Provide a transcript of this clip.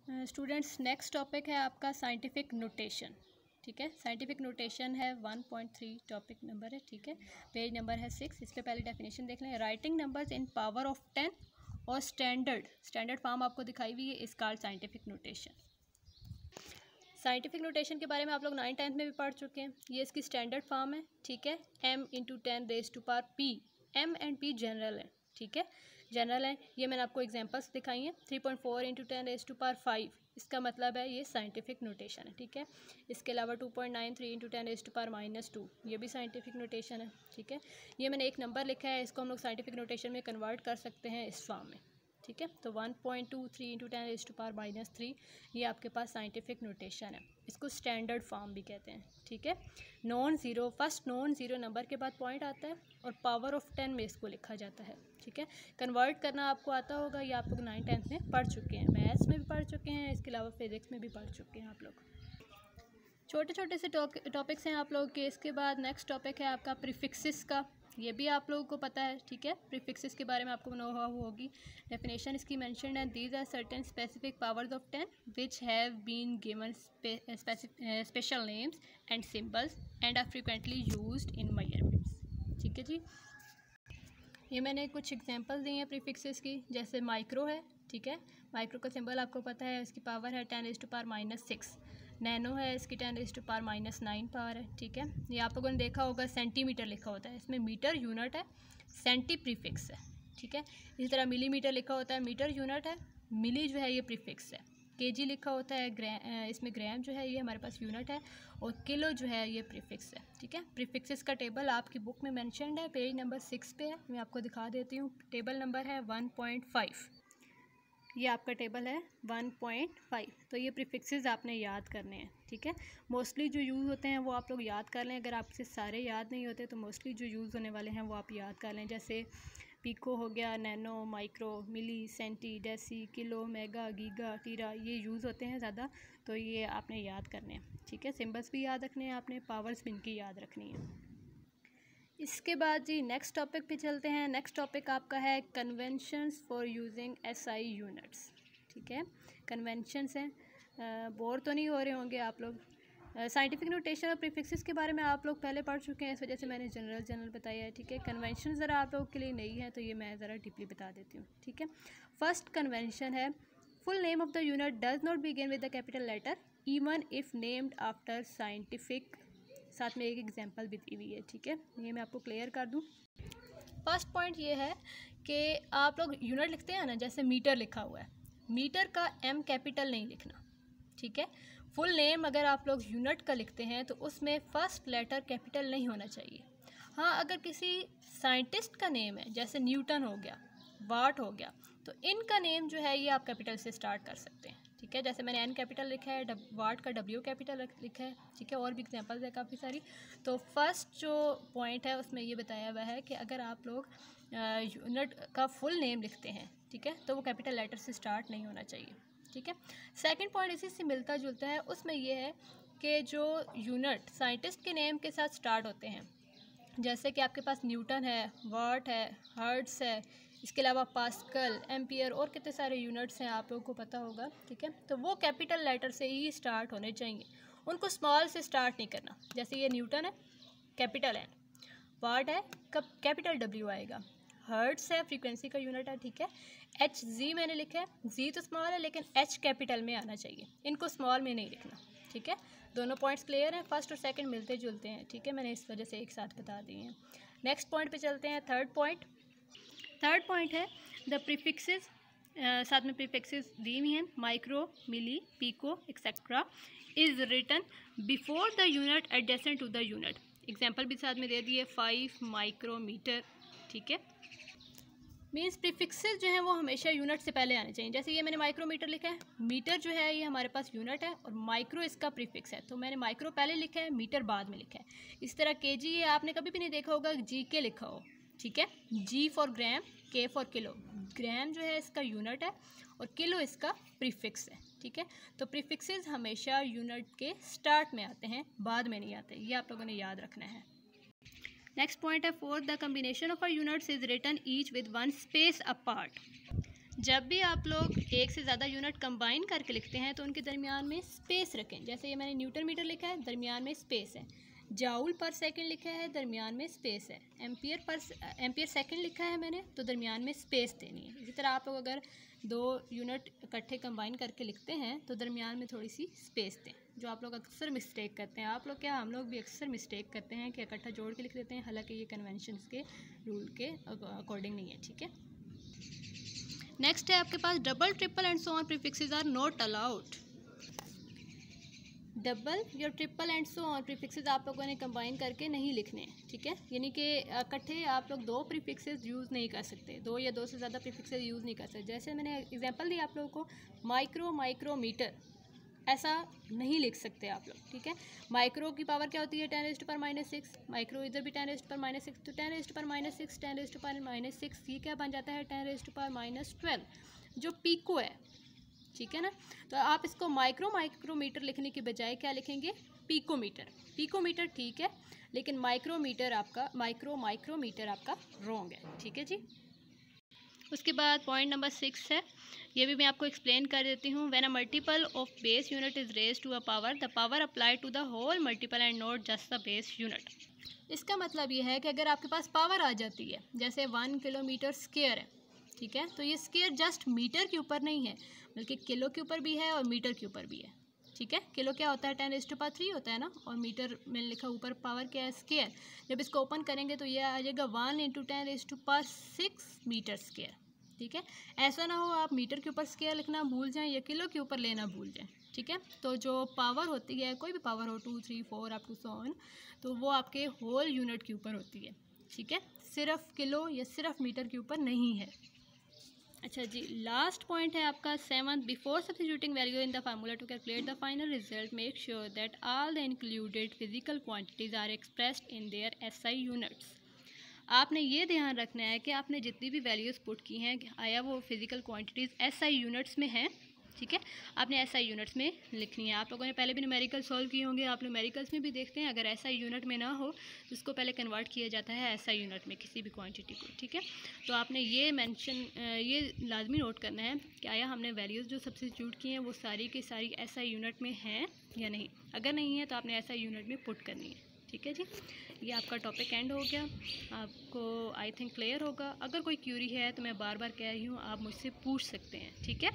Students next topic है आपका scientific notation. ठीक है, साइंटिफिक नोटेशन है 1.3 टॉपिक नंबर है। ठीक है, पेज नंबर है 6। इसके पहले डेफिनेशन देख लें। Writing numbers in power of 10 और स्टैंडर्ड फॉर्म आपको दिखाई हुई है, इस called scientific notation. Scientific notation के बारे में आप लोग 9th में भी पढ़ चुके हैं। ये इसकी स्टैंडर्ड फॉर्म है। ठीक है, m×10⁻⁻⁴ p। m and p general है। ठीक है, जनरल है। ये मैंने आपको एग्जांपल्स दिखाई हैं। 3.4 × 10⁻5 इसका मतलब है ये साइंटिफिक नोटेशन है। ठीक है, इसके अलावा 2.93 × 10⁻⁻2 ये भी साइंटिफिक नोटेशन है। ठीक है, ये मैंने एक नंबर लिखा है, इसको हम लोग साइंटिफिक नोटेशन में कन्वर्ट कर सकते हैं इस फॉर्म में। ठीक है, तो 1.23 × 10⁻³ ये आपके पास साइंटिफिक नोटेशन है। इसको स्टैंडर्ड फॉर्म भी कहते हैं। ठीक है, फर्स्ट नॉन ज़ीरो नंबर के बाद पॉइंट आता है और पावर ऑफ 10 में इसको लिखा जाता है। ठीक है, कन्वर्ट करना आपको आता होगा, ये आप लोग 9th में पढ़ चुके हैं, मैथ्स में भी पढ़ चुके हैं, इसके अलावा फिजिक्स में भी पढ़ चुके हैं आप लोग। छोटे छोटे से टॉपिक्स हैं आप लोग के। इसके बाद नेक्स्ट टॉपिक है आपका प्रीफिक्सेस का। ये भी आप लोगों को पता है। ठीक है, प्रीफिक्सेस के बारे में आपको नो हाउ होगी। डेफिनेशन इसकी मेंशन्ड है। These are certain specific powers of 10 which have been given special names and symbols and are frequently used in measurements. ठीक है जी, ये मैंने कुछ एग्जांपल दी हैं प्रीफिक्सेस की। जैसे माइक्रो है। ठीक है, माइक्रो का सिंबल आपको पता है, इसकी पावर है 10⁻⁻6। नैनो है, इसकी 10⁻⁹ पावर है। ठीक है, ये आप लोगों ने देखा होगा सेंटीमीटर लिखा होता है, इसमें मीटर यूनिट है, सेंटी प्रीफिक्स है। ठीक है, इसी तरह मिलीमीटर लिखा होता है, मीटर यूनिट है, मिली जो है ये प्रीफिक्स है। केजी लिखा होता है, इसमें ग्राम जो है ये हमारे पास यूनिट है, और किलो जो है ये प्रीफिक्स है। ठीक है, प्रीफिक्सेस का टेबल आपकी बुक में मेंशन्ड है, पेज नंबर 6 पे है। मैं आपको दिखा देती हूँ। टेबल नंबर है 1.5। ये आपका टेबल है 1.5। तो ये प्रीफिक्सेस आपने याद करने हैं। ठीक है, मोस्टली जो यूज़ होते हैं वो आप लोग याद कर लें। अगर आपसे सारे याद नहीं होते तो मोस्टली जो यूज़ होने वाले हैं वो आप याद कर लें। जैसे पिको हो गया, nano, micro, milli, centi, deci, kilo, mega, giga, tera, ये यूज़ होते हैं ज़्यादा, तो ये आपने याद करने हैं। ठीक है, सिंबल्स भी याद रखने हैं आपने, पावर्स भी इनकी याद रखनी है। इसके बाद जी नेक्स्ट टॉपिक पे चलते हैं। नेक्स्ट टॉपिक आपका है conventions for using SI units. ठीक है, कन्वेंशंस हैं। बोर तो नहीं हो रहे होंगे आप लोग। साइंटिफिक नोटेशन और प्रीफिक्सेस के बारे में आप लोग पहले पढ़ चुके हैं, इस वजह से मैंने जनरल बताया है। ठीक है, कन्वेंशन ज़रा आप लोगों के लिए नई है, तो ये मैं ज़रा डीपली बता देती हूँ। ठीक है, फर्स्ट कन्वेंशन है full name of the unit does not begin with the capital letter even if named after scientific. साथ में एक एग्जांपल भी दी हुई है। ठीक है, ये मैं आपको क्लियर कर दूं। फर्स्ट पॉइंट ये है कि आप लोग यूनिट लिखते हैं ना, जैसे मीटर लिखा हुआ है, मीटर का M कैपिटल नहीं लिखना। ठीक है, फुल नेम अगर आप लोग यूनिट का लिखते हैं तो उसमें फर्स्ट लेटर कैपिटल नहीं होना चाहिए। हाँ, अगर किसी साइंटिस्ट का नेम है, जैसे न्यूटन हो गया, वाट हो गया, तो इनका नेम जो है ये आप कैपिटल से स्टार्ट कर सकते हैं। ठीक है, जैसे मैंने N कैपिटल लिखा है, वाट का W कैपिटल लिखा है। ठीक है, और भी एग्जांपल्स है काफ़ी सारी। तो फर्स्ट जो पॉइंट है उसमें ये बताया हुआ है कि अगर आप लोग यूनिट का फुल नेम लिखते हैं, ठीक है, तो वो कैपिटल लेटर से स्टार्ट नहीं होना चाहिए। ठीक है, सेकंड पॉइंट इसी से मिलता जुलता है। उसमें ये है कि जो यूनिट साइंटिस्ट के नेम के साथ स्टार्ट होते हैं, जैसे कि आपके पास न्यूटन है, वाट है, हर्ट्स है, इसके अलावा पास्कल, एम्पियर और कितने सारे यूनिट्स हैं आप लोगों को पता होगा। ठीक है, तो वो कैपिटल लेटर से ही स्टार्ट होने चाहिए, उनको स्मॉल से स्टार्ट नहीं करना। जैसे ये न्यूटन है, कैपिटल N, वाट है, कब कैपिटल W आएगा, हर्ट्स है, फ्रीक्वेंसी का यूनिट है। ठीक है, HZ मैंने लिखा है, Z तो स्मॉल है लेकिन H कैपिटल में आना चाहिए, इनको स्मॉल में नहीं लिखना। ठीक है, दोनों पॉइंट्स क्लियर हैं, फर्स्ट और सेकंड मिलते जुलते हैं। ठीक है, मैंने इस वजह से एक साथ बता दिए हैं। नेक्स्ट पॉइंट पे चलते हैं। थर्ड पॉइंट है द प्रीफिक्सेस। साथ में प्रीफिक्सेस दी हुई हैं, micro, milli, pico etcetera is written before the unit adjacent to the unit. Example भी साथ में दे दिए, 5 माइक्रोमीटर। ठीक है, मीन्स प्रीफिक्सेस जो हैं वो हमेशा यूनिट से पहले आने चाहिए। जैसे ये मैंने माइक्रोमीटर लिखा है, मीटर जो है ये हमारे पास यूनिट है और माइक्रो इसका प्रीफिक्स है, तो मैंने माइक्रो पहले लिखा है, मीटर बाद में लिखा है। इस तरह केजी ये आपने कभी भी नहीं देखा होगा GK लिखा हो। ठीक है, G for gram, K for kilo. Gram जो है इसका यूनिट है और किलो इसका प्रीफिक्स है। ठीक है, तो प्रीफिक्सेस हमेशा यूनिट के स्टार्ट में आते हैं, बाद में नहीं आते, ये आप लोगों ने याद रखना है। नेक्स्ट पॉइंट है fourth the combination of a units is written each with 1 space apart. जब भी आप लोग एक से ज़्यादा यूनिट कंबाइन करके लिखते हैं तो उनके दरमियान में स्पेस रखें। जैसे ये मैंने न्यूटन मीटर लिखा है, दरमियान में स्पेस है। जाउल पर सेकंड लिखा है, दरमियान में स्पेस है। एम्पियर सेकंड लिखा है मैंने, तो दरमियान में स्पेस देनी है। इसी तरह आप लोग अगर 2 यूनिट इकट्ठे कंबाइन करके लिखते हैं तो दरमियान में थोड़ी सी स्पेस दें, जो आप लोग अक्सर मिस्टेक करते हैं। आप लोग क्या, हम लोग भी अक्सर मिस्टेक करते हैं कि इकट्ठा जोड़ के लिख देते हैं, हालांकि ये कन्वेंशंस के रूल के अकॉर्डिंग नहीं है, ठीक है। नेक्स्ट है आपके पास double, triple and so on prefixes are not allowed. Double या triple and so on prefixes आप लोगों ने कंबाइन करके नहीं लिखने हैं, ठीक है। यानी कि इकट्ठे आप लोग 2 प्रीफिक्सेस यूज़ नहीं कर सकते, 2 या 2 से ज़्यादा प्रीफिक्सेस यूज़ नहीं कर सकते। जैसे मैंने एग्जांपल दी आप लोगों को, माइक्रोमीटर, ऐसा नहीं लिख सकते आप लोग, ठीक है। माइक्रो की पावर क्या होती है, 10⁻⁻6। माइक्रो इधर भी 10⁻⁻6, तो 10⁻⁻6 10⁻⁻6 ये क्या बन जाता है, 10⁻12 जो पीको है, ठीक है ना। तो आप इसको माइक्रोमीटर लिखने के बजाय क्या लिखेंगे, पिकोमीटर ठीक है, लेकिन माइक्रोमीटर आपका माइक्रोमीटर आपका रॉन्ग है, ठीक है जी। उसके बाद पॉइंट नंबर 6 है, ये भी मैं आपको एक्सप्लेन कर देती हूँ। When a multiple of base unit is raise to a power, the power apply to the whole multiple and not just the base unit. इसका मतलब ये है कि अगर आपके पास पावर आ जाती है, जैसे 1 किलोमीटर स्क्वायर है, ठीक है, तो ये स्क्वायर जस्ट मीटर के ऊपर नहीं है, बल्कि किलो के ऊपर भी है और मीटर के ऊपर भी है, ठीक है। किलो क्या होता है, 10⁻³ होता है ना, और मीटर में लिखा ऊपर पावर क्या है, स्क्वायर। जब इसको ओपन करेंगे तो ये आ जाएगा 1 × 10⁻6 मीटर स्क्वायर, ठीक है। ऐसा ना हो आप मीटर के ऊपर स्क्वायर लिखना भूल जाएं या किलो के ऊपर लेना भूल जाएं, ठीक है। तो जो पावर होती है, कोई भी पावर हो, 2, 3, 4 अप टू सो ऑन, तो वो आपके होल यूनिट के ऊपर होती है, ठीक है, सिर्फ किलो या सिर्फ मीटर के ऊपर नहीं है। अच्छा जी, लास्ट पॉइंट है आपका 7th, before substituting value in the formula to calculate the final result, make sure that all the included physical quantities are expressed in their SI units. आपने ये ध्यान रखना है कि आपने जितनी भी वैल्यूज़ पुट की हैं, आया वो फिजिकल क्वांटिटीज़ एसआई यूनिट्स में हैं, ठीक है। आपने एसआई यूनिट्स में लिखनी है। आप लोगों ने पहले भी न्यूमेरिकल सॉल्व किए होंगे, आप न्यूमेरिकल्स में भी देखते हैं, अगर एसआई यूनिट में ना हो तो उसको पहले कन्वर्ट किया जाता है एसआई यूनिट में, किसी भी क्वांटिटी को, ठीक है। तो आपने ये लाजमी नोट करना है कि आया हमने वैल्यूज़ जो सब्स्टिट्यूट की हैं वो सारी की सारी एसआई यूनिट में हैं या नहीं। अगर नहीं है तो आपने एसआई यूनिट में पुट करनी है, ठीक है जी। ये आपका टॉपिक एंड हो गया, आपको आई थिंक क्लियर होगा। अगर कोई क्यूरी है तो मैं बार बार कह रही हूँ, आप मुझसे पूछ सकते हैं, ठीक है।